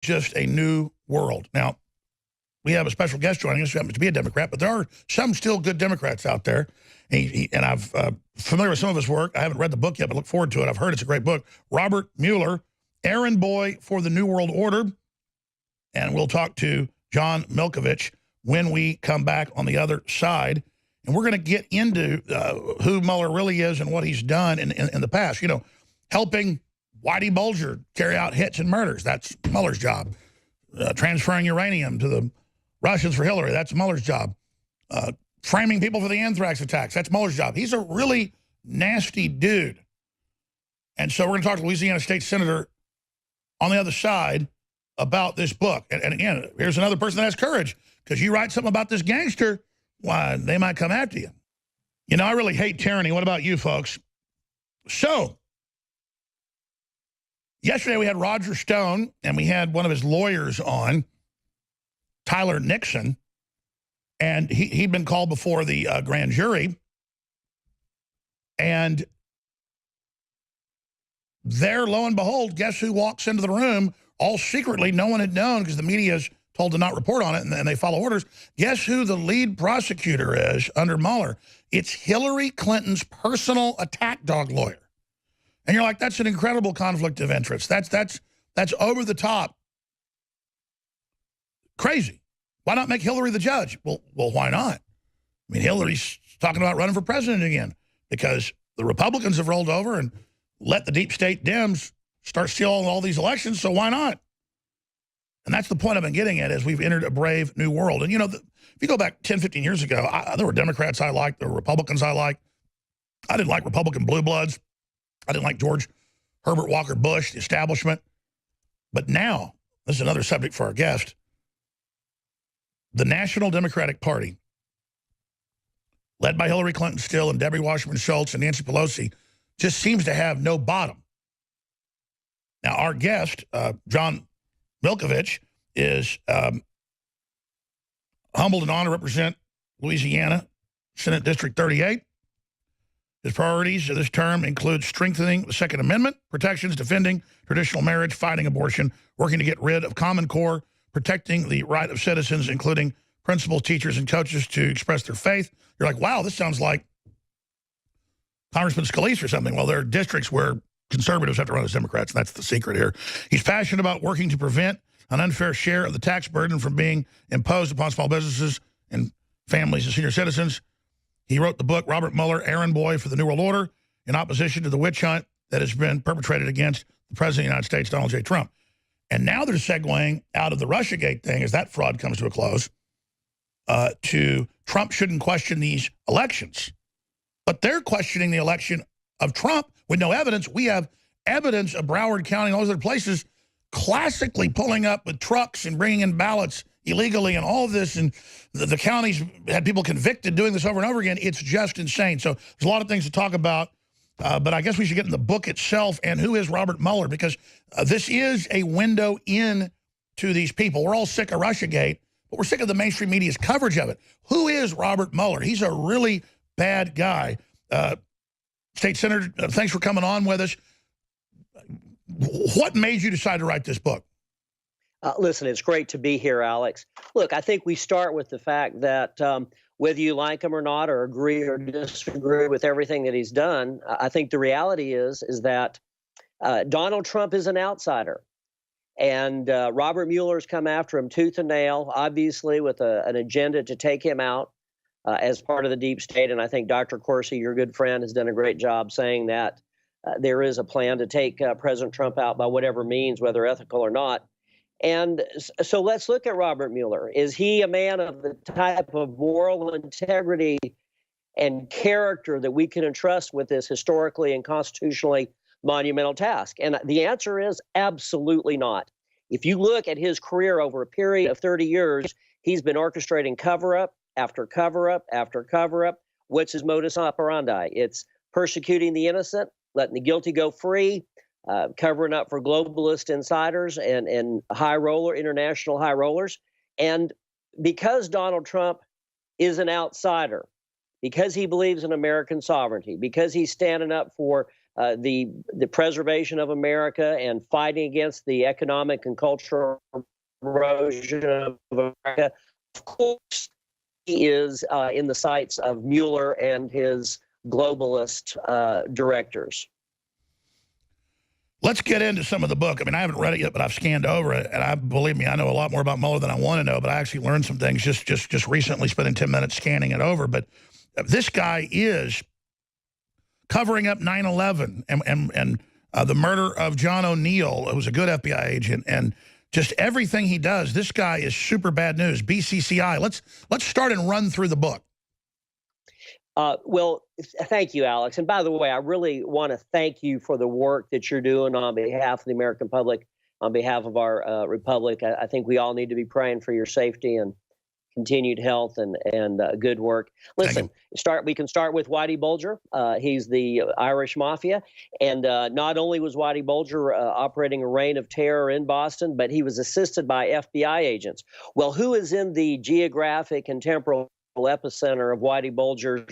just a new world. Now, we have a special guest joining us who happens to be a Democrat, but there are some still good Democrats out there. And I've familiar with some of his work. I haven't read the book yet, but look forward to it. I've heard it's a great book. Robert Mueller, Errand Boy for the New World Order. And we'll talk to John Milkovich when we come back on the other side. And we're going to get into who Mueller really is and what he's done in the past. You know, helping Whitey Bulger carry out hits and murders. That's Mueller's job. Transferring uranium to the Russians for Hillary. That's Mueller's job. Framing people for the anthrax attacks. That's Mueller's job. He's a really nasty dude. And so we're going to talk to Louisiana State Senator on the other side about this book. And again, here's another person that has courage, because you write something about this gangster, why, they might come after you. You know, I really hate tyranny. What about you folks? So, yesterday we had Roger Stone, and we had one of his lawyers on, Tyler Nixon, and he'd been called before the grand jury. And there, lo and behold, guess who walks into the room, all secretly, no one had known because the media is told to not report on it, and they follow orders. Guess who the lead prosecutor is under Mueller? It's Hillary Clinton's personal attack dog lawyer. And you're like, that's an incredible conflict of interest. That's over the top. Crazy. Why not make Hillary the judge? Well, why not? I mean, Hillary's talking about running for president again because the Republicans have rolled over and let the deep state Dems start stealing all these elections, so why not? And that's the point I've been getting at, is we've entered a brave new world. And, you know, if you go back 10, 15 years ago, there were Democrats I liked, there were Republicans I liked. I didn't like Republican blue bloods. I didn't like George Herbert Walker Bush, the establishment. But now, this is another subject for our guest, the National Democratic Party, led by Hillary Clinton still and Debbie Wasserman Schultz and Nancy Pelosi, just seems to have no bottom. Now, our guest, John Milkovich, is humbled and honored to represent Louisiana, Senate District 38. His priorities of this term include strengthening the Second Amendment protections, defending traditional marriage, fighting abortion, working to get rid of Common Core, protecting the right of citizens, including principals, teachers, and coaches, to express their faith. You're like, wow, this sounds like Congressman Scalise or something. Well, there are districts where conservatives have to run as Democrats. That's the secret here. He's passionate about working to prevent an unfair share of the tax burden from being imposed upon small businesses and families and senior citizens. He wrote the book, Robert Mueller, Errand Boy for the New World Order, in opposition to the witch hunt that has been perpetrated against the President of the United States, Donald J. Trump. And now they're segueing out of the Russiagate thing, as that fraud comes to a close, to Trump shouldn't question these elections. But they're questioning the election of Trump with no evidence. We have evidence of Broward County and all those other places classically pulling up with trucks and bringing in ballots illegally and all of this. And the counties had people convicted doing this over and over again. It's just insane. So there's a lot of things to talk about. But I guess we should get in the book itself and who is Robert Mueller, because this is a window in to these people. We're all sick of Russiagate, but we're sick of the mainstream media's coverage of it. Who is Robert Mueller? He's a really bad guy. State Senator, thanks for coming on with us. What made you decide to write this book? Listen, it's great to be here, Alex. Look, I think we start with the fact that whether you like him or not, or agree or disagree with everything that he's done, I think the reality is that Donald Trump is an outsider. And Robert Mueller's come after him tooth and nail, obviously with an agenda to take him out as part of the deep state. And I think Dr. Corsi, your good friend, has done a great job saying that there is a plan to take President Trump out by whatever means, whether ethical or not. And so let's look at Robert Mueller. Is he a man of the type of moral integrity and character that we can entrust with this historically and constitutionally monumental task? And the answer is absolutely not. If you look at his career over a period of 30 years, he's been orchestrating cover-up after cover-up after cover-up. What's his modus operandi? It's persecuting the innocent, letting the guilty go free, covering up for globalist insiders and international high rollers. And because Donald Trump is an outsider, because he believes in American sovereignty, because he's standing up for the preservation of America and fighting against the economic and cultural erosion of America. Of course, he is in the sights of Mueller and his globalist directors. Let's get into some of the book. I mean, I haven't read it yet, but I've scanned over it, and believe me, I know a lot more about Mueller than I want to know, but I actually learned some things just recently, spending 10 minutes scanning it over. But this guy is covering up 9/11 and the murder of John O'Neill, who was a good FBI agent, and just everything he does. This guy is super bad news. BCCI. Let's start and run through the book. Well, thank you, Alex. And by the way, I really want to thank you for the work that you're doing on behalf of the American public, on behalf of our republic. I think we all need to be praying for your safety and continued health and good work. Listen, we can start with Whitey Bulger. He's the Irish Mafia. And not only was Whitey Bulger operating a reign of terror in Boston, but he was assisted by FBI agents. Well, who is in the geographic and temporal epicenter of Whitey Bulger's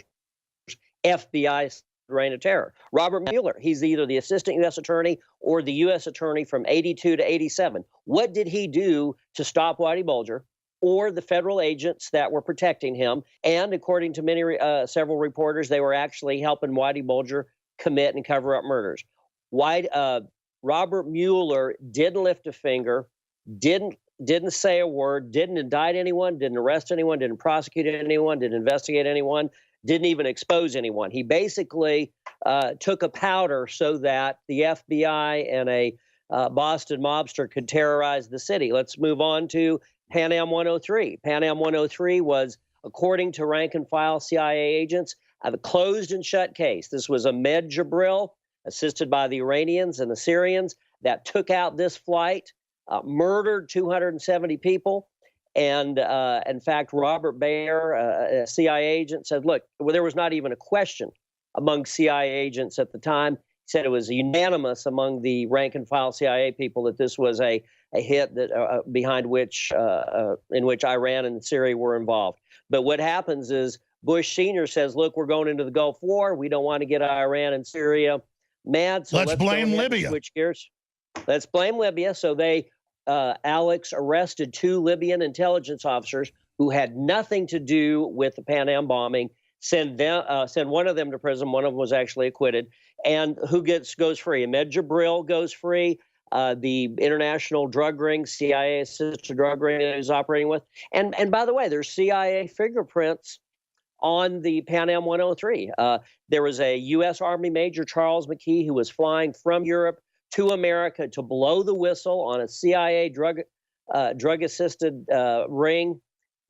FBI reign of terror? Robert Mueller. He's either the assistant U.S. attorney or the U.S. attorney from 82 to 87. What did he do to stop Whitey Bulger or the federal agents that were protecting him? And according to several reporters, they were actually helping Whitey Bulger commit and cover up murders. Robert Mueller didn't lift a finger, didn't say a word, didn't indict anyone, didn't arrest anyone, didn't prosecute anyone, didn't investigate anyone, didn't even expose anyone. He basically took a powder so that the FBI and a Boston mobster could terrorize the city. Let's move on to Pan Am 103. Pan Am 103 was, according to rank and file CIA agents, a closed and shut case. This was Ahmed Jibril, assisted by the Iranians and the Syrians, that took out this flight, murdered 270 people. And in fact, Robert Baer, a CIA agent, said, look, there was not even a question among CIA agents at the time. He said it was unanimous among the rank and file CIA people that this was a hit that in which Iran and Syria were involved. But what happens is Bush Sr. says, look, we're going into the Gulf War. We don't want to get Iran and Syria mad. So let's blame Libya. Switch gears. Let's blame Libya. So they Alex arrested 2 Libyan intelligence officers who had nothing to do with the Pan Am bombing, send one of them to prison. One of them was actually acquitted. And who goes free? Ahmed Jibril goes free. The international drug ring, CIA-assisted drug ring that he was operating with. And by the way, there's CIA fingerprints on the Pan Am 103. There was a U.S. Army Major, Charles McKee, who was flying from Europe to America to blow the whistle on a CIA drug-assisted ring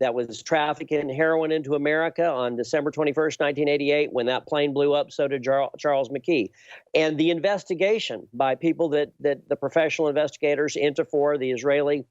that was trafficking heroin into America on December 21st, 1988. When that plane blew up, so did Charles McKee. And the investigation by people that the professional investigators, Interfor, the Israeli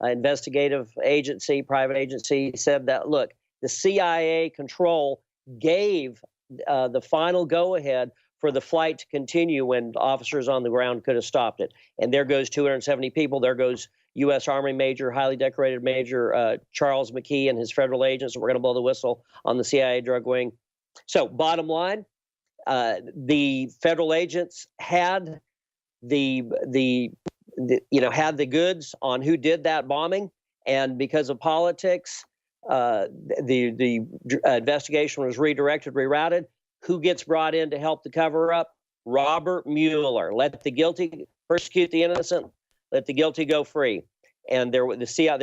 investigative agency, private agency, said that, look, the CIA control gave the final go-ahead for the flight to continue when officers on the ground could have stopped it. And there goes 270 people. There goes U.S. Army Major, highly decorated Major Charles McKee and his federal agents. We're going to blow the whistle on the CIA drug wing. So bottom line, the federal agents had the goods on who did that bombing. And because of politics, the investigation was redirected, rerouted. Who gets brought in to help the cover up? Robert Mueller. Let the guilty persecute the innocent. Let the guilty go free. And there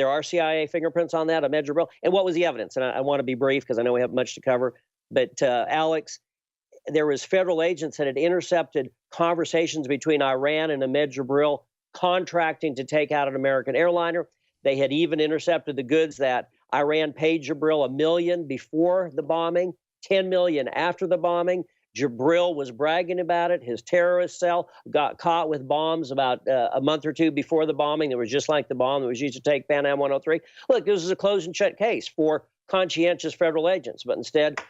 are CIA fingerprints on that, Ahmed Jibril. And what was the evidence? And I want to be brief because I know we have much to cover. But Alex, there was federal agents that had intercepted conversations between Iran and Ahmed Jibril contracting to take out an American airliner. They had even intercepted the goods that Iran paid Jibril $1 million before the bombing, $10 million after the bombing. Jibril was bragging about it. His terrorist cell got caught with bombs about a month or two before the bombing that was just like the bomb that was used to take Pan Am 103. Look, this is a closed and shut case for conscientious federal agents, but instead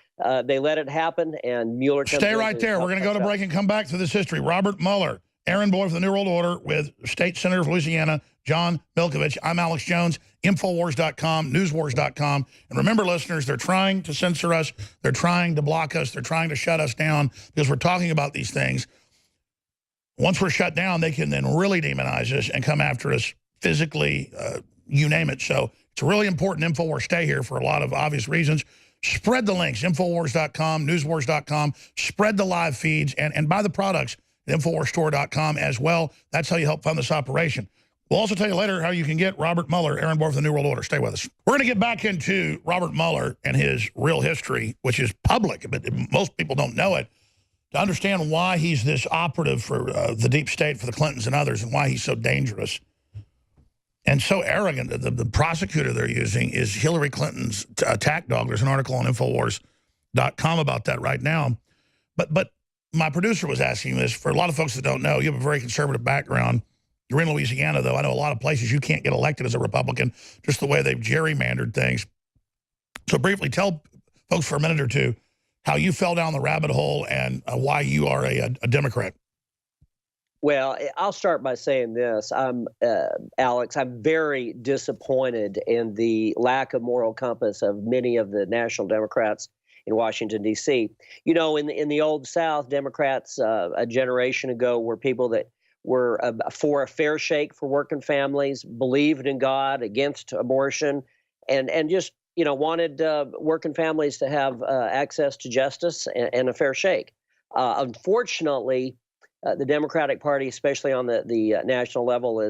they let it happen, and Mueller comes in. Stay right there. We're going to go to break and come back to this history. Robert Mueller, errand boy for the New World Order with State Senator of Louisiana, John Milkovich. I'm Alex Jones, InfoWars.com, NewsWars.com. And remember, listeners, they're trying to censor us. They're trying to block us. They're trying to shut us down because we're talking about these things. once we're shut down, they can then really demonize us and come after us physically, you name it. So it's a really important InfoWars stay here for a lot of obvious reasons. Spread the links, InfoWars.com, NewsWars.com. Spread the live feeds and buy the products at InfoWarsStore.com as well. That's how you help fund this operation. We'll also tell you later how you can get Robert Mueller, errand boy for the New World Order. Stay with us. We're going to get back into Robert Mueller and his real history, which is public, but most people don't know it, to understand why he's this operative for the deep state, for the Clintons and others, and why he's so dangerous and so arrogant. The prosecutor they're using is Hillary Clinton's attack dog. There's an article on InfoWars.com about that right now. But my producer was asking this. For a lot of folks that don't know, you have a very conservative background. You're in Louisiana, though. I know a lot of places you can't get elected as a Republican, just the way they've gerrymandered things. So briefly, tell folks for a minute or two how you fell down the rabbit hole and why you are a Democrat. Well, I'll start by saying this. Alex, I'm very disappointed in the lack of moral compass of many of the national Democrats in Washington, D.C. You know, in the old South, Democrats a generation ago were people that were for a fair shake for working families, believed in God, against abortion, and just, you know, wanted working families to have access to justice and a fair shake. Unfortunately, the Democratic Party, especially on the national level,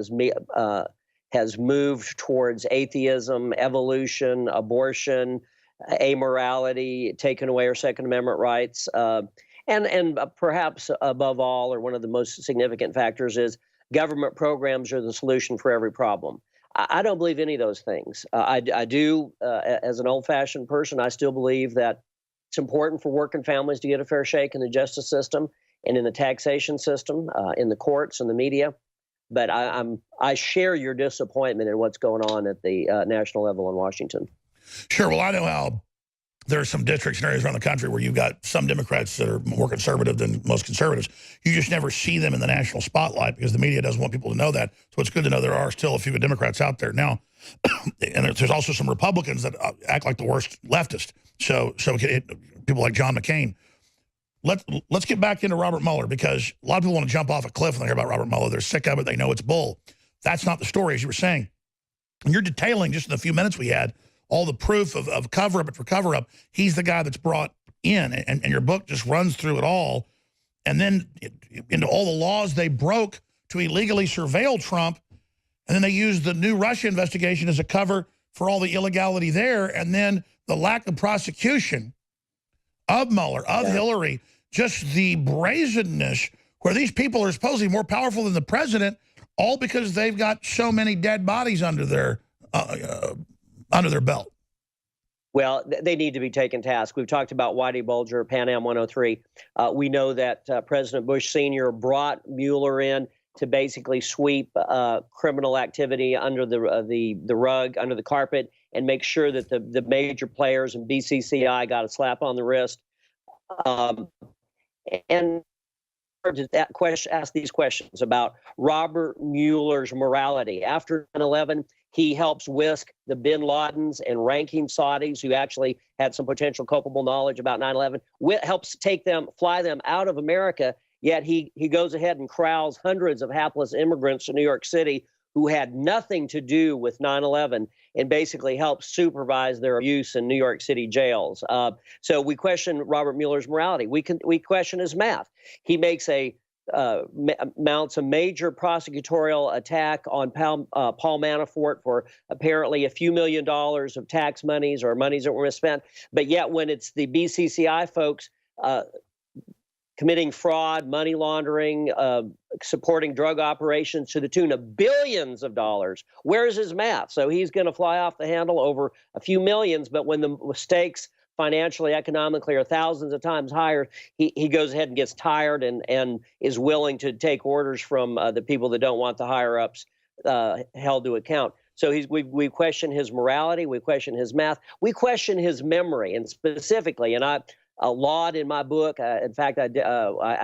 has moved towards atheism, evolution, abortion, amorality, taking away our Second Amendment rights. And perhaps above all, or one of the most significant factors, is government programs are the solution for every problem. I don't believe any of those things. I do, as an old-fashioned person, I still believe that it's important for working families to get a fair shake in the justice system and in the taxation system, in the courts and the media. But I share your disappointment in what's going on at the national level in Washington. Sure. Well, I know how there are some districts and areas around the country where you've got some Democrats that are more conservative than most conservatives. You just never see them in the national spotlight because the media doesn't want people to know that. So it's good to know there are still a few Democrats out there now. And there's also some Republicans that act like the worst leftist. So people like John McCain. Let's get back into Robert Mueller, because a lot of people want to jump off a cliff when they hear about Robert Mueller. They're sick of it. They know it's bull. That's not the story, as you were saying. And you're detailing, just in the few minutes we had, all the proof of cover-up after cover-up. He's the guy that's brought in, and your book just runs through it all. And then into all the laws they broke to illegally surveil Trump, and then they used the new Russia investigation as a cover for all the illegality there, and then the lack of prosecution of Mueller, of Hillary, just the brazenness where these people are supposedly more powerful than the president, all because they've got so many dead bodies under their belt. Well, they need to be taken to task. We've talked about Whitey Bulger, Pan Am 103. We know that President Bush Sr. brought Mueller in to basically sweep criminal activity under the rug, under the carpet, and make sure that the major players and BCCI got a slap on the wrist. And ask these questions about Robert Mueller's morality. After 9/11, he helps whisk the bin Ladens and ranking Saudis who actually had some potential culpable knowledge about 9/11, helps fly them out of America. Yet he goes ahead and corrals hundreds of hapless immigrants to New York City who had nothing to do with 9/11 and basically helps supervise their abuse in New York City jails. So we question Robert Mueller's morality. We question his math. He makes mounts a major prosecutorial attack on Paul Manafort for apparently a few $1 million of tax monies or monies that were misspent. But yet when it's the BCCI folks committing fraud, money laundering, supporting drug operations to the tune of billions of dollars, where's his math? So he's going to fly off the handle over a few millions, but when the stakes financially, economically, are thousands of times higher, he goes ahead and gets tired and is willing to take orders from the people that don't want the higher-ups held to account. So we question his morality, we question his math, we question his memory, and specifically, and I laud in my book. In fact, I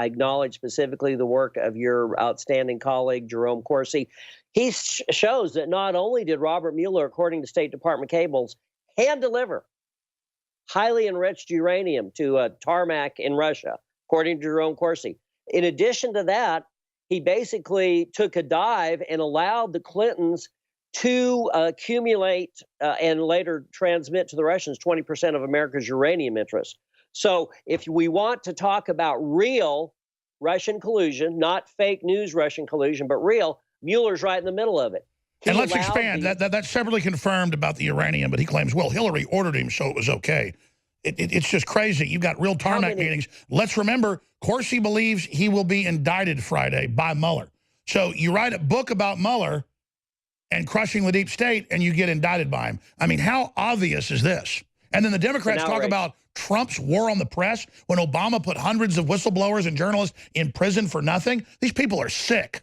acknowledge specifically the work of your outstanding colleague, Jerome Corsi. He shows that not only did Robert Mueller, according to State Department cables, hand deliver highly enriched uranium to tarmac in Russia, according to Jerome Corsi. In addition to that, he basically took a dive and allowed the Clintons to accumulate and later transmit to the Russians 20% of America's uranium interests. So if we want to talk about real Russian collusion, not fake news Russian collusion, but real, Mueller's right in the middle of it. And let's expand. That's separately confirmed about the uranium, but he claims, well, Hillary ordered him, so it was okay. It's just crazy. You've got real tarmac meetings. Let's remember, Corsi believes he will be indicted Friday by Mueller. So you write a book about Mueller and crushing the deep state, and you get indicted by him. I mean, how obvious is this? And then the Democrats talk about Trump's war on the press when Obama put hundreds of whistleblowers and journalists in prison for nothing. These people are sick.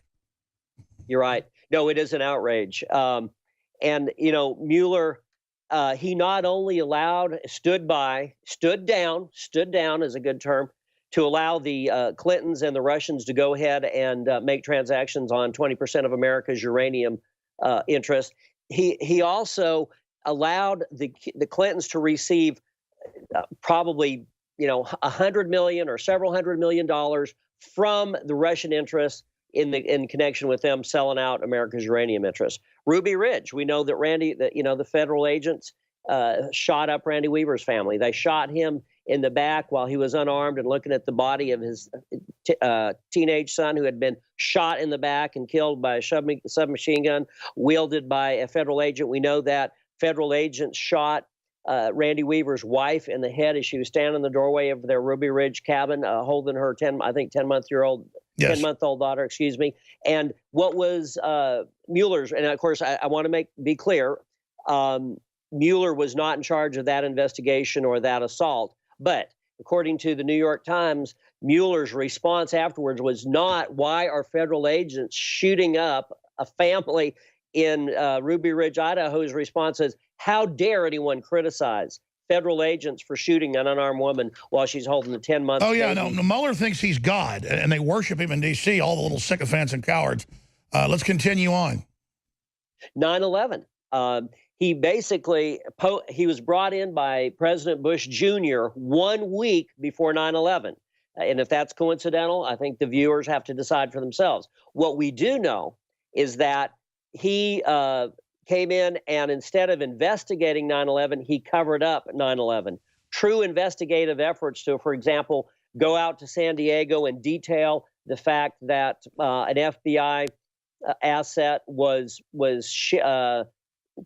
You're right. No, it is an outrage. And, you know, Mueller, he not only stood down is a good term, to allow the Clintons and the Russians to go ahead and make transactions on 20% of America's uranium interest. He also allowed the Clintons to receive probably, you know, $100 million or several $100 million from the Russian interests in connection with them selling out America's uranium interests. Ruby Ridge, we know that the federal agents shot up Randy Weaver's family. They shot him in the back while he was unarmed and looking at the body of his teenage son who had been shot in the back and killed by a submachine gun wielded by a federal agent. We know that federal agents shot Randy Weaver's wife in the head as she was standing in the doorway of their Ruby Ridge cabin, holding her 10-month-old daughter, excuse me. And what was Mueller's, and of course, I want to be clear, Mueller was not in charge of that investigation or that assault. But according to the New York Times, Mueller's response afterwards was not, why are federal agents shooting up a family in Ruby Ridge, Idaho? His response is, how dare anyone criticize federal agents for shooting an unarmed woman while she's holding the 10-month Oh, yeah, no, Mueller thinks he's God, and they worship him in D.C., all the little sycophants and cowards. Let's continue on. 9/11. He basically, he was brought in by President Bush Jr. 1 week before 9/11. And if that's coincidental, I think the viewers have to decide for themselves. What we do know is that he came in and instead of investigating 9/11, he covered up 9/11. True investigative efforts to, for example, go out to San Diego and detail the fact that an FBI asset was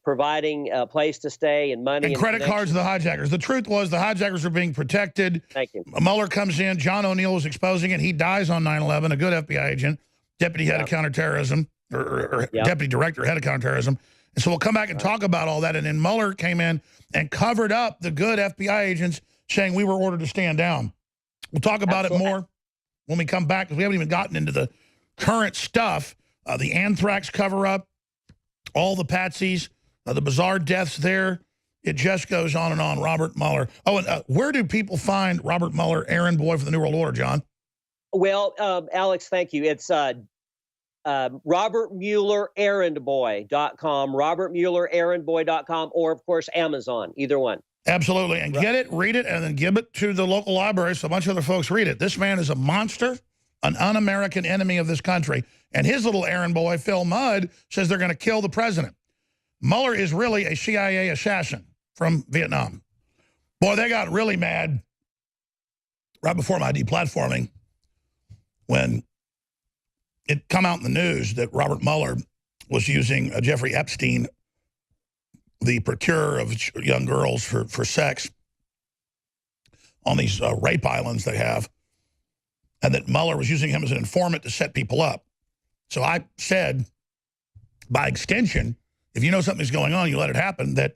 providing a place to stay and money. And credit cards to the hijackers. The truth was the hijackers were being protected. Thank you. Mueller comes in. John O'Neill was exposing it. He dies on 9/11, a good FBI agent, deputy head of counterterrorism, or deputy director, head of counterterrorism. And so we'll come back and talk about all that. And then Mueller came in and covered up the good FBI agents saying we were ordered to stand down. We'll talk about it more when we come back because we haven't even gotten into the current stuff. The anthrax cover-up, all the patsies, the bizarre deaths there. It just goes on and on. Robert Mueller. Oh, and where do people find Robert Mueller, errand boy for the New World Order, John? Well, Alex, thank you. It's RobertMuellerErrandBoy.com, RobertMuellerErrandBoy.com, or, of course, Amazon, either one. Absolutely. And get it, read it, and then give it to the local library so a bunch of other folks read it. This man is a monster, an un-American enemy of this country. And his little errand boy, Phil Mudd, says they're going to kill the president. Mueller is really a CIA assassin from Vietnam. Boy, they got really mad right before my deplatforming when it come out in the news that Robert Mueller was using Jeffrey Epstein, the procurer of young girls for sex on these rape islands they have, and that Mueller was using him as an informant to set people up. So I said, by extension, if you know something's going on, you let it happen, that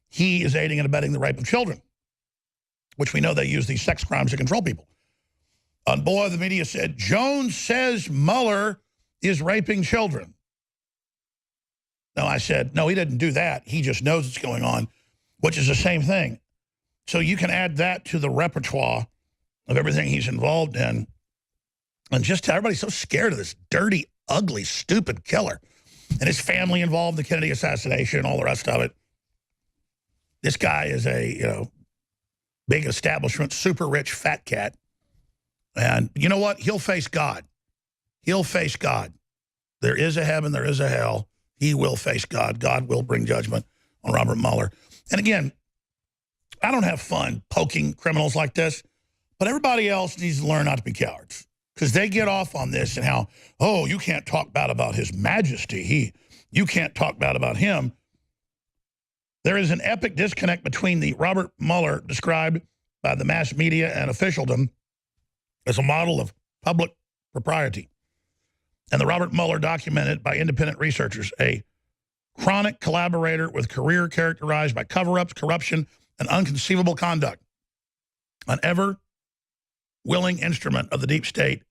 he is aiding and abetting the rape of children, which we know they use these sex crimes to control people. And boy, the media said, Jones says Mueller is raping children. No, I said, no, he didn't do that. He just knows what's going on, which is the same thing. So you can add that to the repertoire of everything he's involved in. And just everybody's so scared of this dirty, ugly, stupid killer. And his family involved in the Kennedy assassination and all the rest of it. This guy is a, big establishment, super rich fat cat. And you know what? He'll face God. he'll face God. There is a heaven, there is a hell. He will face God. God will bring judgment on Robert Mueller. And again, I don't have fun poking criminals like this, but everybody else needs to learn not to be cowards, because they get off on this and how, oh, you can't talk bad about His Majesty. You can't talk bad about him. There is an epic disconnect between the Robert Mueller described by the mass media and officialdom as a model of public propriety, and the Robert Mueller documented by independent researchers, a chronic collaborator with career characterized by cover-ups, corruption, and unconceivable conduct, an ever-willing instrument of the deep state.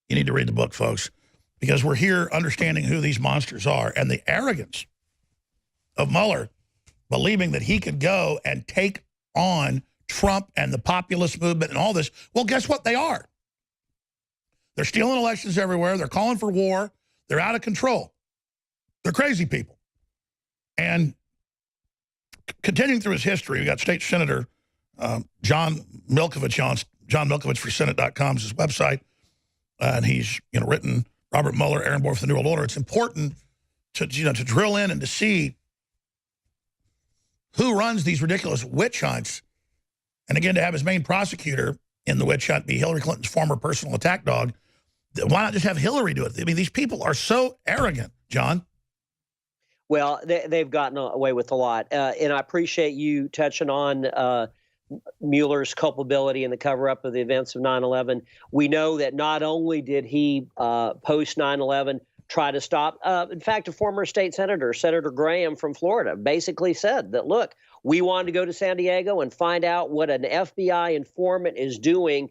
You need to read the book, folks, because we're here understanding who these monsters are, and the arrogance of Mueller believing that he could go and take on Trump and the populist movement and all this. Well, guess what? They are. They're stealing elections everywhere. They're calling for war. They're out of control. They're crazy people. And continuing through his history, we got State Senator John Milkovich on John Milkovich for Senate.com is his website. And he's written Robert Mueller, Errand for the New World Order. It's important to to drill in and to see who runs these ridiculous witch hunts. And again, to have his main prosecutor in the witch hunt be Hillary Clinton's former personal attack dog. Why not just have Hillary do it? I mean, these people are so arrogant, John. Well, they've gotten away with a lot. And I appreciate you touching on Mueller's culpability in the cover-up of the events of 9/11. We know that not only did he, post 9/11, try to stop, in fact, a former state senator, Senator Graham from Florida, basically said that, look, we wanted to go to San Diego and find out what an FBI informant is doing,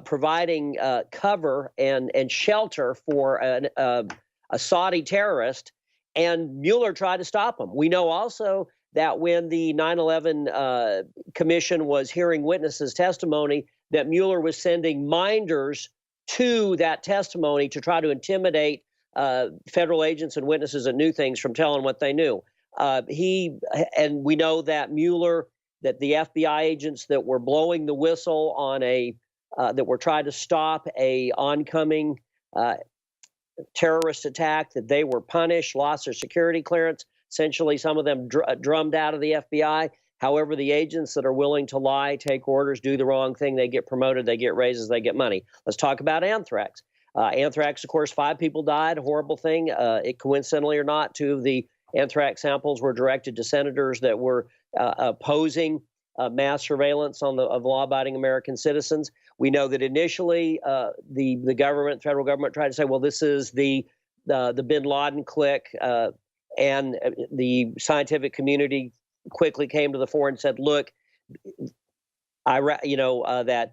providing cover and shelter for a Saudi terrorist, and Mueller tried to stop him. We know also that when the 9/11 commission was hearing witnesses' testimony, that Mueller was sending minders to that testimony to try to intimidate federal agents and witnesses that knew things from telling what they knew. And we know that Mueller, that the FBI agents that were blowing the whistle on that were trying to stop a oncoming terrorist attack, that they were punished, lost their security clearance. Essentially, some of them drummed out of the FBI. However, the agents that are willing to lie, take orders, do the wrong thing, they get promoted, they get raises, they get money. Let's talk about anthrax. Anthrax, of course, 5 people died, a horrible thing. It coincidentally or not, 2 of the anthrax samples were directed to senators that were opposing mass surveillance of law-abiding American citizens. We know that initially the government, federal government, tried to say, well, this is the bin Laden clique, and the scientific community quickly came to the fore and said, look, that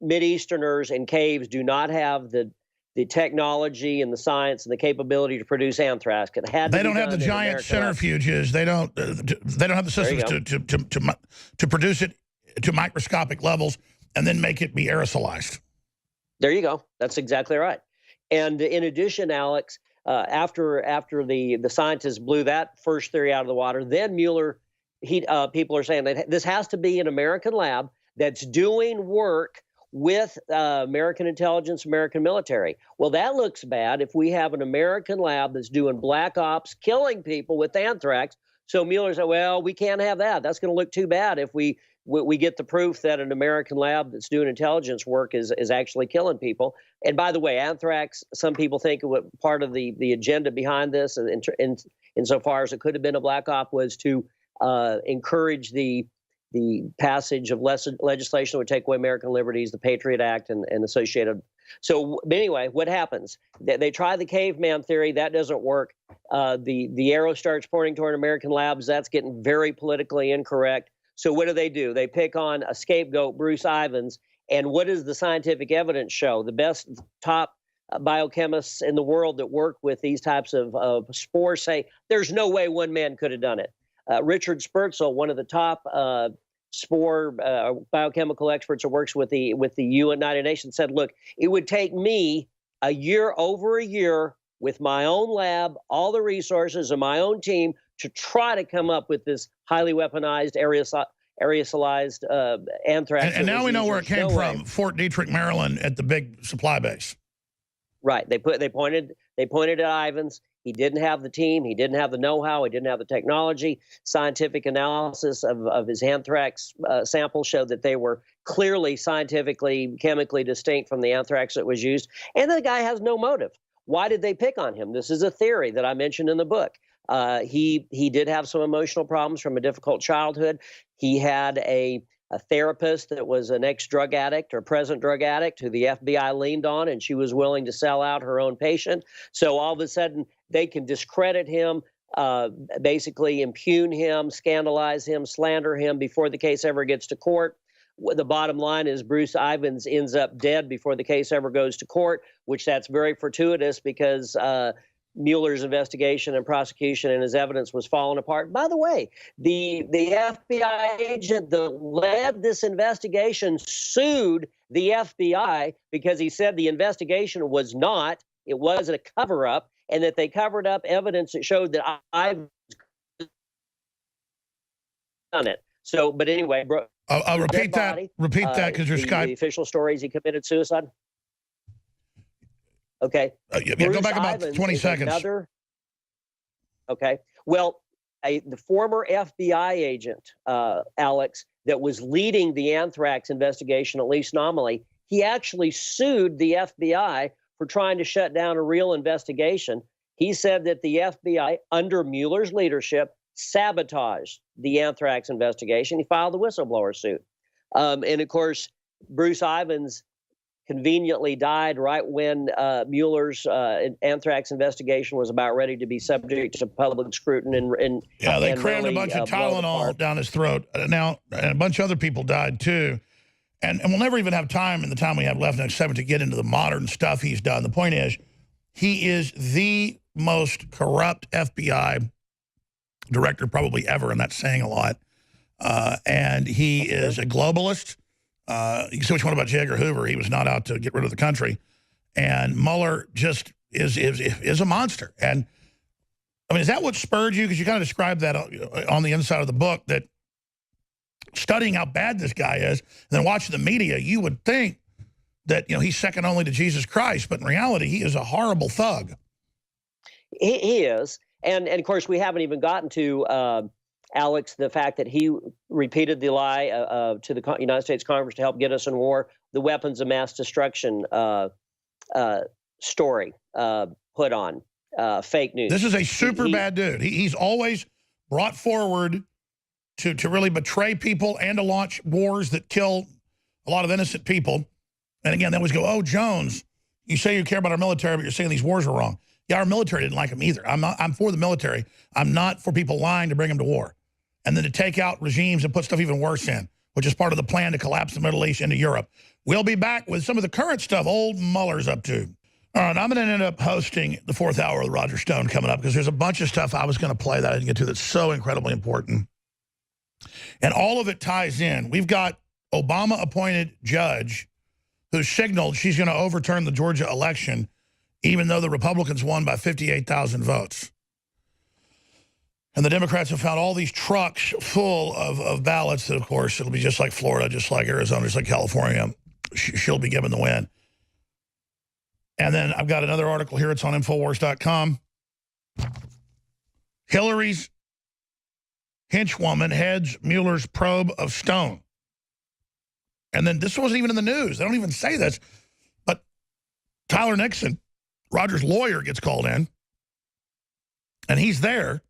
Mideasterners in caves do not have the technology and the science and the capability to produce anthrax. They don't have the giant centrifuges. They don't have the systems to produce it to microscopic levels and then make it be aerosolized. There you go. That's exactly right. And in addition, Alex, after the scientists blew that first theory out of the water, then Mueller, people are saying that this has to be an American lab that's doing work with American intelligence, American military. Well, that looks bad if we have an American lab that's doing black ops, killing people with anthrax. So Mueller said, well, we can't have that. That's going to look too bad if we get the proof that an American lab that's doing intelligence work is actually killing people. And by the way, anthrax, some people think what part of the agenda behind this, and insofar as it could have been a black op, was to encourage the passage of legislation that would take away American liberties, the Patriot Act and associated. So anyway, what happens? They try the caveman theory. That doesn't work. The arrow starts pointing toward American labs. That's getting very politically incorrect. So what do? They pick on a scapegoat, Bruce Ivins. And what does the scientific evidence show? The best top biochemists in the world that work with these types of spores say there's no way one man could have done it. Richard Spurzel, one of the top spore biochemical experts that works with the United Nations, said, look, it would take me over a year with my own lab, all the resources of my own team to try to come up with this highly weaponized aerosolized anthrax. And now we know where it came from, Fort Detrick, Maryland, at the big supply base. Right. They pointed at Ivins. He didn't have the team. He didn't have the know-how. He didn't have the technology. Scientific analysis of his anthrax samples showed that they were clearly scientifically, chemically distinct from the anthrax that was used. And the guy has no motive. Why did they pick on him? This is a theory that I mentioned in the book. He did have some emotional problems from a difficult childhood. He had a therapist that was an ex-drug addict or present drug addict who the FBI leaned on, and she was willing to sell out her own patient. So all of a sudden, they can discredit him, basically impugn him, scandalize him, slander him before the case ever gets to court. The bottom line is Bruce Ivins ends up dead before the case ever goes to court, which that's very fortuitous because Mueller's investigation and prosecution and his evidence was falling apart. By the way, the FBI agent that led this investigation sued the FBI because he said the investigation was not, it wasn't a cover-up, and that they covered up evidence that showed that I've done it. So, but anyway, I'll repeat that. Repeat that because your Skype. The official story is he committed suicide. Okay. Yeah, go back about 20 seconds. Okay. Well, the former FBI agent, Alex, that was leading the anthrax investigation, at least nominally, he actually sued the FBI for trying to shut down a real investigation. He said that the FBI, under Mueller's leadership, sabotaged the anthrax investigation. He filed a whistleblower suit. And of course, Bruce Ivins conveniently died right when Mueller's anthrax investigation was about ready to be subject to public scrutiny. Yeah, they crammed a bunch of Tylenol down his throat. Now, and a bunch of other people died too. And we'll never even have time in the time we have left next segment to get into the modern stuff he's done. The point is, he is the most corrupt FBI director probably ever, and that's saying a lot. And he is a globalist. You can say what you want about J. Edgar Hoover. He was not out to get rid of the country. And Mueller just is a monster. And, I mean, is that what spurred you? Because you kind of described that on the inside of the book, that studying how bad this guy is and then watching the media, you would think that, you know, he's second only to Jesus Christ. But in reality, he is a horrible thug. He is. And of course, we haven't even gotten to Alex, the fact that he repeated the lie to the United States Congress to help get us in war, the weapons of mass destruction story put on, fake news. This is a super bad dude. He's always brought forward to really betray people and to launch wars that kill a lot of innocent people. And again, they always go, oh, Jones, you say you care about our military, but you're saying these wars are wrong. Yeah, our military didn't like them either. I'm for the military. I'm not for people lying to bring them to war. And then to take out regimes and put stuff even worse in, which is part of the plan to collapse the Middle East into Europe. We'll be back with some of the current stuff old Mueller's up to. All right, I'm going to end up hosting the 4th hour with Roger Stone coming up because there's a bunch of stuff I was going to play that I didn't get to that's so incredibly important. And all of it ties in. We've got Obama-appointed judge who signaled she's going to overturn the Georgia election even though the Republicans won by 58,000 votes. And the Democrats have found all these trucks full of ballots that, of course, it'll be just like Florida, just like Arizona, just like California. She'll be given the win. And then I've got another article here. It's on InfoWars.com. Hillary's henchwoman heads Mueller's probe of Stone. And then this wasn't even in the news. They don't even say this. But Tyler Nixon, Roger's lawyer, gets called in. And he's there.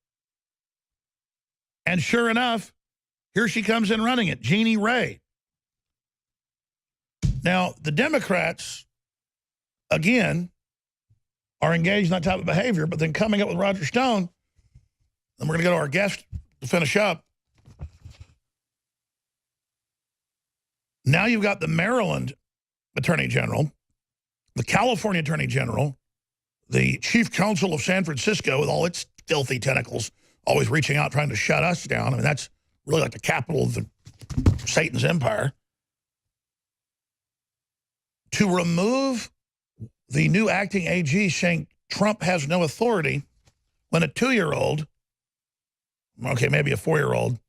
And sure enough, here she comes in running it, Jeannie Ray. Now, the Democrats, again, are engaged in that type of behavior, but then coming up with Roger Stone, and we're going to go to our guest to finish up. Now you've got the Maryland Attorney General, the California Attorney General, the Chief Counsel of San Francisco with all its filthy tentacles, always reaching out, trying to shut us down. I mean, that's really like the capital of Satan's empire. To remove the new acting AG saying Trump has no authority when a 2-year-old, okay, maybe a 4-year-old,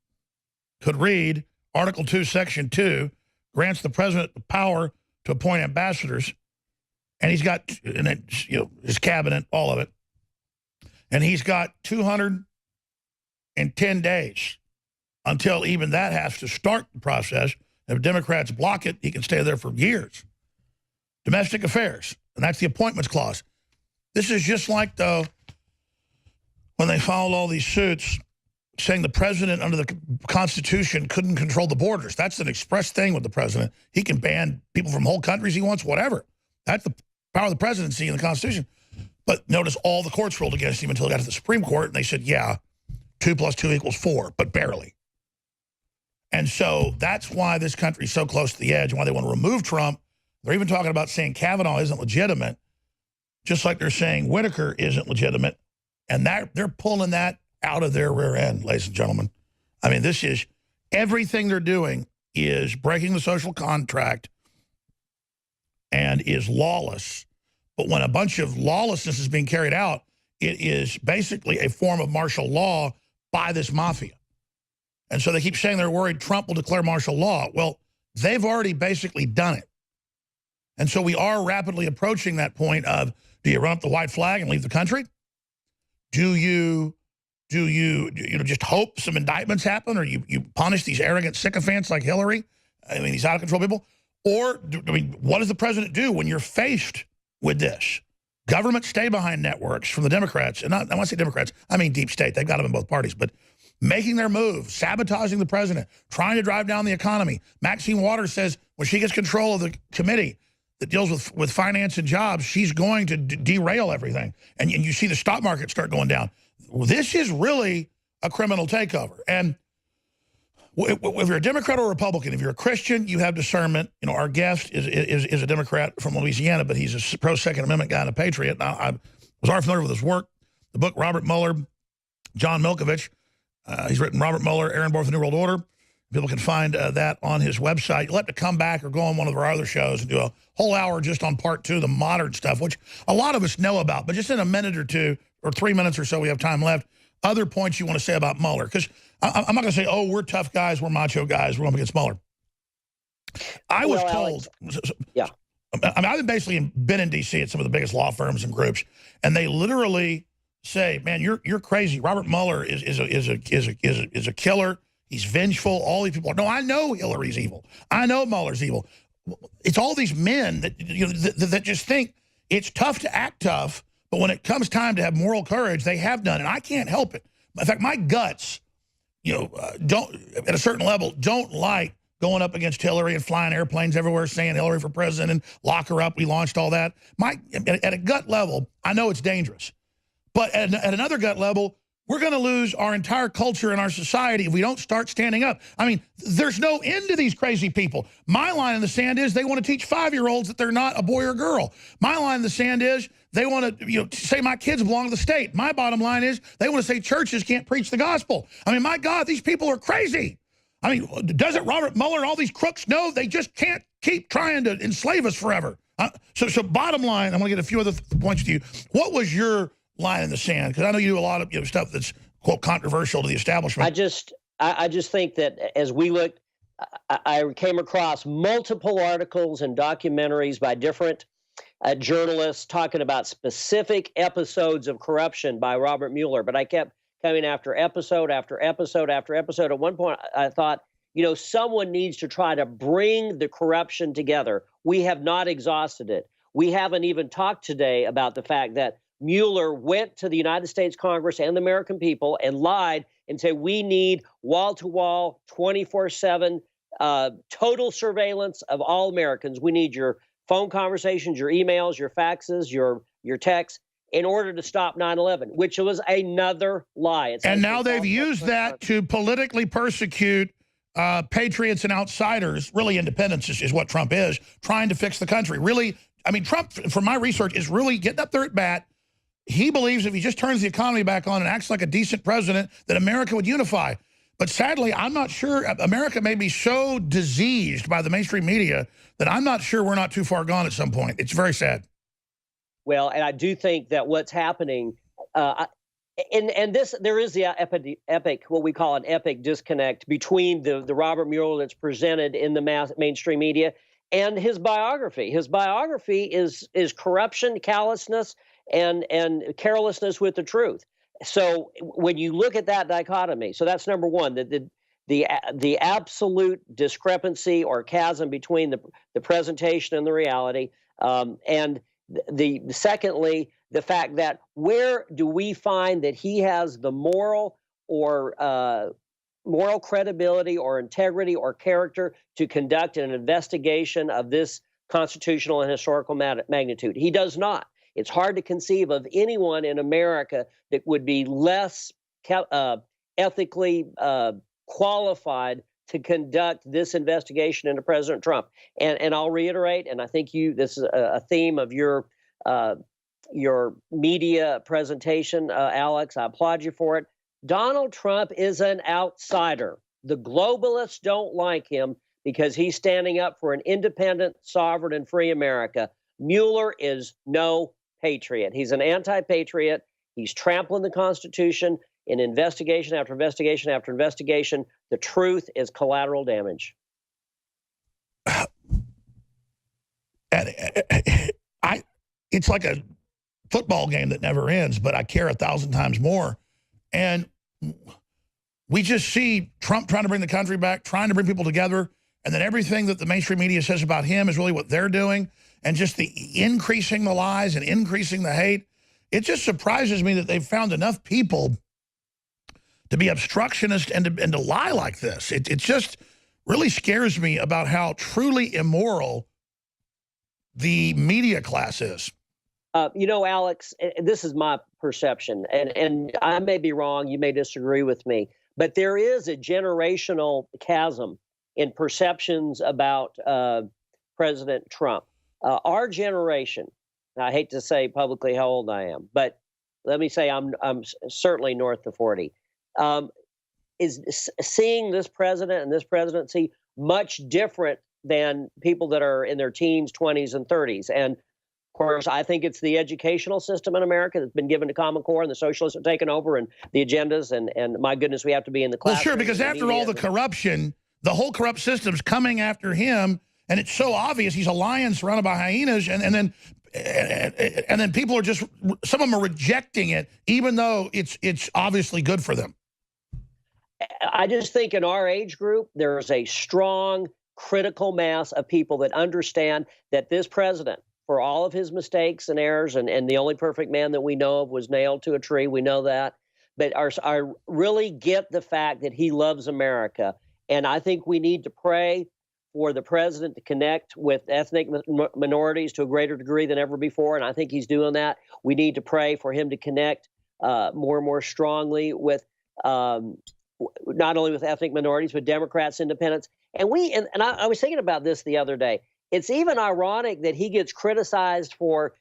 could read Article 2, Section 2 grants the president the power to appoint ambassadors, and he's got, and it, his cabinet, all of it, and he's got 210 days until even that has to start the process. If Democrats block it, he can stay there for years. Domestic affairs, and that's the appointments clause. This is just like, though, when they filed all these suits saying the president under the Constitution couldn't control the borders. That's an express thing with the president. He can ban people from whole countries he wants, whatever. That's the power of the presidency in the Constitution. But notice all the courts ruled against him until he got to the Supreme Court, and they said, yeah, 2 + 2 = 4, but barely. And so that's why this country's so close to the edge, and why they want to remove Trump. They're even talking about saying Kavanaugh isn't legitimate, just like they're saying Whitaker isn't legitimate. And they're pulling that out of their rear end, ladies and gentlemen. I mean, this is, everything they're doing is breaking the social contract and is lawless. But when a bunch of lawlessness is being carried out, it is basically a form of martial law by this mafia. And so they keep saying they're worried Trump will declare martial law. Well, they've already basically done it. And so we are rapidly approaching that point of, do you run up the white flag and leave the country? Do you just hope some indictments happen, or you punish these arrogant sycophants like Hillary? I mean, these out-of-control people? Or, what does the president do when you're faced with this? Government stay-behind networks from the Democrats, and I want to say Democrats, I mean deep state, they've got them in both parties, but making their moves, sabotaging the president, trying to drive down the economy. Maxine Waters says when she gets control of the committee that deals with finance and jobs, she's going to derail everything. And you see the stock market start going down. This is really a criminal takeover. And if you're a Democrat or Republican, if you're a Christian, you have discernment. You know, our guest is a Democrat from Louisiana, but he's a pro-Second Amendment guy and a patriot. Now, I was already familiar with his work. The book, Robert Mueller, John Milkovich. He's written Robert Mueller, Errand for the New World Order. People can find that on his website. You'll have to come back or go on one of our other shows and do a whole hour just on part 2, the modern stuff, which a lot of us know about. But just in a minute or two, or 3 minutes or so, we have time left. Other points you want to say about Mueller? Because I'm not going to say, oh, we're tough guys, we're macho guys, we're up against Mueller. I was told, Alex, yeah. I mean, I've basically been in D.C. at some of the biggest law firms and groups, and they literally say, man, you're crazy. Robert Mueller is a killer. He's vengeful. All these people. No, I know Hillary's evil. I know Mueller's evil. It's all these men that that just think it's tough to act tough, but when it comes time to have moral courage, they have none, and I can't help it. In fact, my guts, don't at a certain level don't like going up against Hillary and flying airplanes everywhere, saying Hillary for president and lock her up. We launched all that. At a gut level, I know it's dangerous, but at another gut level, we're going to lose our entire culture and our society if we don't start standing up. I mean, there's no end to these crazy people. My line in the sand is they want to teach 5-year-olds that they're not a boy or girl. My line in the sand is they want to say my kids belong to the state. My bottom line is they want to say churches can't preach the gospel. I mean, my God, these people are crazy. I mean, doesn't Robert Mueller and all these crooks know they just can't keep trying to enslave us forever? So bottom line, I'm going to get a few other points with you. What was your line in the sand? Because I know you do a lot of stuff that's, quote, controversial to the establishment. I just think that as we looked, I came across multiple articles and documentaries by different journalists talking about specific episodes of corruption by Robert Mueller, but I kept coming after episode after episode after episode. At one point, I thought, someone needs to try to bring the corruption together. We have not exhausted it. We haven't even talked today about the fact that Mueller went to the United States Congress and the American people and lied and said, we need wall-to-wall, 24/7 total surveillance of all Americans. We need your phone conversations, your emails, your faxes, your texts in order to stop 9/11, which was another lie. And now they've used that to politically persecute patriots and outsiders. Really, independents is what Trump is, trying to fix the country. Really, I mean, Trump, from my research, is really getting up there at bat. He believes if he just turns the economy back on and acts like a decent president, that America would unify. But sadly, I'm not sure. America may be so diseased by the mainstream media that I'm not sure we're not too far gone at some point. It's very sad. Well, and I do think that what's happening, And this, there is the epic, what we call an epic disconnect between the Robert Mueller that's presented in the mainstream media and his biography. His biography is corruption, callousness, and carelessness with the truth. So when you look at that dichotomy, so that's number one, the absolute discrepancy or chasm between the presentation and the reality, and secondly, the fact that where do we find that he has the moral or moral credibility or integrity or character to conduct an investigation of this constitutional and historical magnitude? He does not. It's hard to conceive of anyone in America that would be less ethically qualified to conduct this investigation into President Trump. And I'll reiterate, and I think this is a theme of your media presentation, Alex. I applaud you for it. Donald Trump is an outsider. The globalists don't like him because he's standing up for an independent, sovereign, and free America. Mueller is no patriot. He's an anti-patriot. He's trampling the Constitution in investigation after investigation after investigation. The truth is collateral damage. It's like a football game that never ends, but I care 1,000 times more. And we just see Trump trying to bring the country back, trying to bring people together, and then everything that the mainstream media says about him is really what they're doing, and just the increasing the lies and increasing the hate. It just surprises me that they've found enough people to be obstructionist and to lie like this. It just really scares me about how truly immoral the media class is. You know, Alex, this is my perception, and I may be wrong. You may disagree with me, but there is a generational chasm in perceptions about President Trump. Our generation, I hate to say publicly how old I am, but let me say I'm certainly north of 40, is seeing this president and this presidency much different than people that are in their teens, 20s, and 30s. And of course, I think it's the educational system in America that's been given to Common Core, and the socialists have taken over, and the agendas, and my goodness, we have to be in the classroom. Well, sure, because after all the corruption, the whole corrupt system's coming after him, and it's so obvious he's a lion surrounded by hyenas, and then people are just, some of them are rejecting it, even though it's obviously good for them. I just think in our age group, there is a strong critical mass of people that understand that this president, for all of his mistakes and errors, and the only perfect man that we know of was nailed to a tree, we know that, but I really get the fact that he loves America. And I think we need to pray for the president to connect with ethnic minorities to a greater degree than ever before, and I think he's doing that. We need to pray for him to connect more and more strongly with not only with ethnic minorities, but Democrats, independents. And I was thinking about this the other day. It's even ironic that he gets criticized for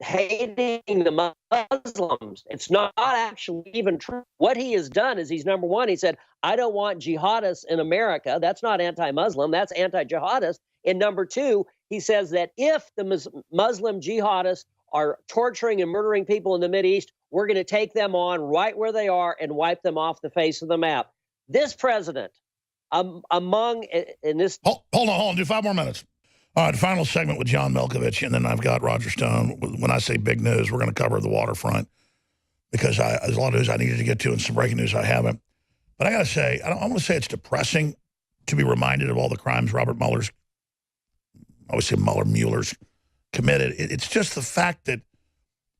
hating the Muslims. It's not actually even true. What he has done is he's, number one, he said, I don't want jihadists in America. That's not anti-Muslim. That's anti-jihadist. And number two, he says that if the Muslim jihadists are torturing and murdering people in the Mideast, we're going to take them on right where they are and wipe them off the face of the map. This president, in this... Hold on, do 5 more minutes. All right, final segment with John Milkovich, and then I've got Roger Stone. When I say big news, we're going to cover the waterfront because there's a lot of news I needed to get to and some breaking news I haven't. But I got to say, I want to say it's depressing to be reminded of all the crimes Robert Mueller's, I always say Mueller's committed. It's just the fact that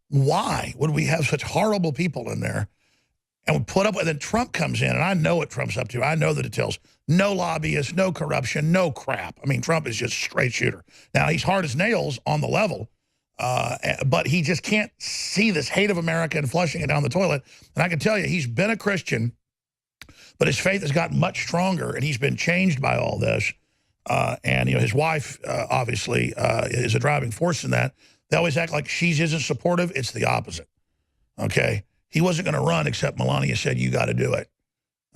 why would we have such horrible people in there and we put up with, and then Trump comes in, and I know what Trump's up to. I know the details. No lobbyists, no corruption, no crap. I mean, Trump is just straight shooter. Now, he's hard as nails on the level, but he just can't see this hate of America and flushing it down the toilet. And I can tell you, he's been a Christian, but his faith has gotten much stronger, and he's been changed by all this. And, you know, his wife, obviously, is a driving force in that. They always act like she isn't supportive. It's the opposite, okay? He wasn't going to run except Melania said, you got to do it,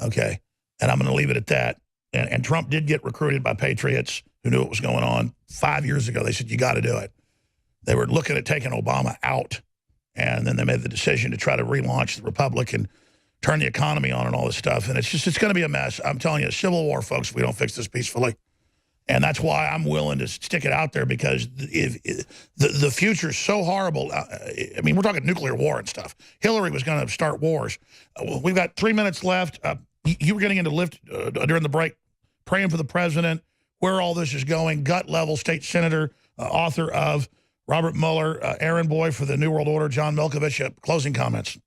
okay? And I'm going to leave it at that. And Trump did get recruited by patriots who knew what was going on 5 years ago. They said, you got to do it. They were looking at taking Obama out. And then they made the decision to try to relaunch the republic and turn the economy on and all this stuff. And it's going to be a mess. I'm telling you, civil war, folks, if we don't fix this peacefully. And that's why I'm willing to stick it out there, because if the future is so horrible. I mean, we're talking nuclear war and stuff. Hillary was going to start wars. We've got 3 minutes left. You were getting into lift during the break, praying for the president, where all this is going, gut level, state senator, author of Robert Mueller, errand boy for the New World Order, John Milkovich. Closing comments.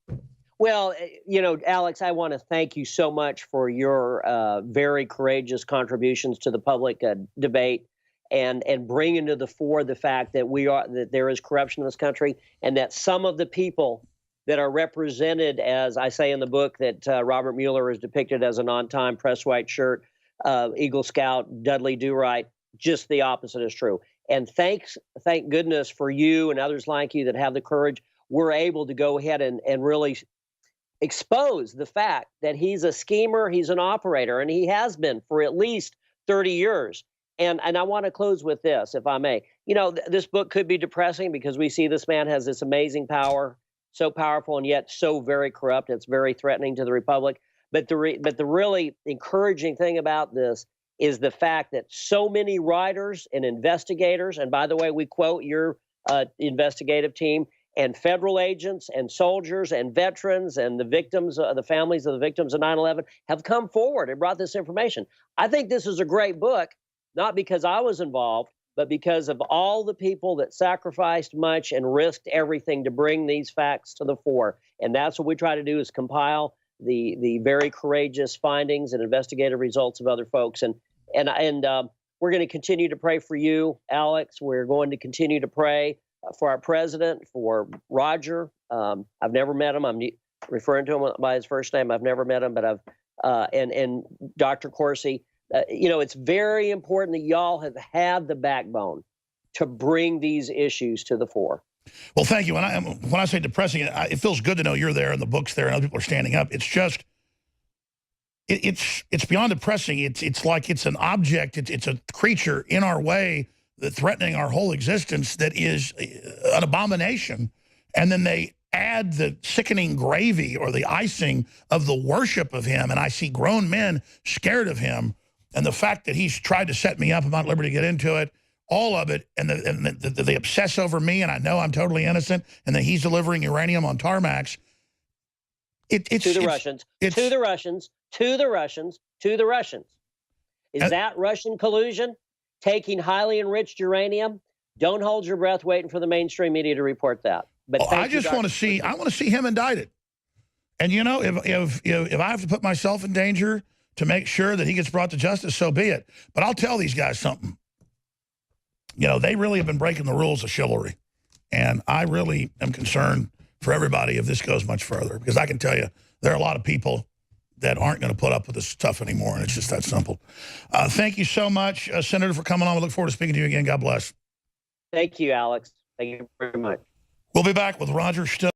Well, you know, Alex, I want to thank you so much for your very courageous contributions to the public debate, and bringing to the fore the fact that that there is corruption in this country, and that some of the people that are represented, as I say in the book, that Robert Mueller is depicted as an on-time press white shirt, Eagle Scout, Dudley Do-Right. Just the opposite is true. And thank goodness for you and others like you that have the courage. We're able to go ahead and really expose the fact that he's a schemer, he's an operator, and he has been for at least 30 years. And I want to close with this, if I may. You know, this book could be depressing because we see this man has this amazing power, so powerful and yet so very corrupt. It's very threatening to the republic. But the really encouraging thing about this is the fact that so many writers and investigators, and by the way, we quote your investigative team, and federal agents and soldiers and veterans and the victims, the families of the victims of 9/11 have come forward and brought this information. I think this is a great book, not because I was involved, but because of all the people that sacrificed much and risked everything to bring these facts to the fore. And that's what we try to do, is compile the very courageous findings and investigative results of other folks. And we're going to continue to pray for you, Alex. We're going to continue to pray for our president, for Roger. I've never met him. I'm referring to him by his first name. I've never met him, but and Dr. Corsi. You know, it's very important that y'all have had the backbone to bring these issues to the fore. Well, thank you. When I say depressing, it feels good to know you're there and the book's there and other people are standing up. It's just, it's beyond depressing. It's like it's an object. It's a creature in our way that threatening our whole existence that is an abomination. And then they add the sickening gravy or the icing of the worship of him. And I see grown men scared of him. And the fact that he's tried to set me up, I'm not at liberty to get into it, all of it, and they obsess over me, and I know I'm totally innocent, and that he's delivering uranium on tarmacs. It's to the Russians, to the Russians, to the Russians, to the Russians. Is that Russian collusion? Taking highly enriched uranium? Don't hold your breath waiting for the mainstream media to report that. But I just want to see, I want to see him indicted. And you know, if I have to put myself in danger to make sure that he gets brought to justice, so be it. But I'll tell these guys something. You know, they really have been breaking the rules of chivalry. And I really am concerned for everybody if this goes much further. Because I can tell you, there are a lot of people that aren't going to put up with this stuff anymore. And it's just that simple. Thank you so much, Senator, for coming on. We look forward to speaking to you again. God bless. Thank you, Alex. Thank you very much. We'll be back with Roger Still.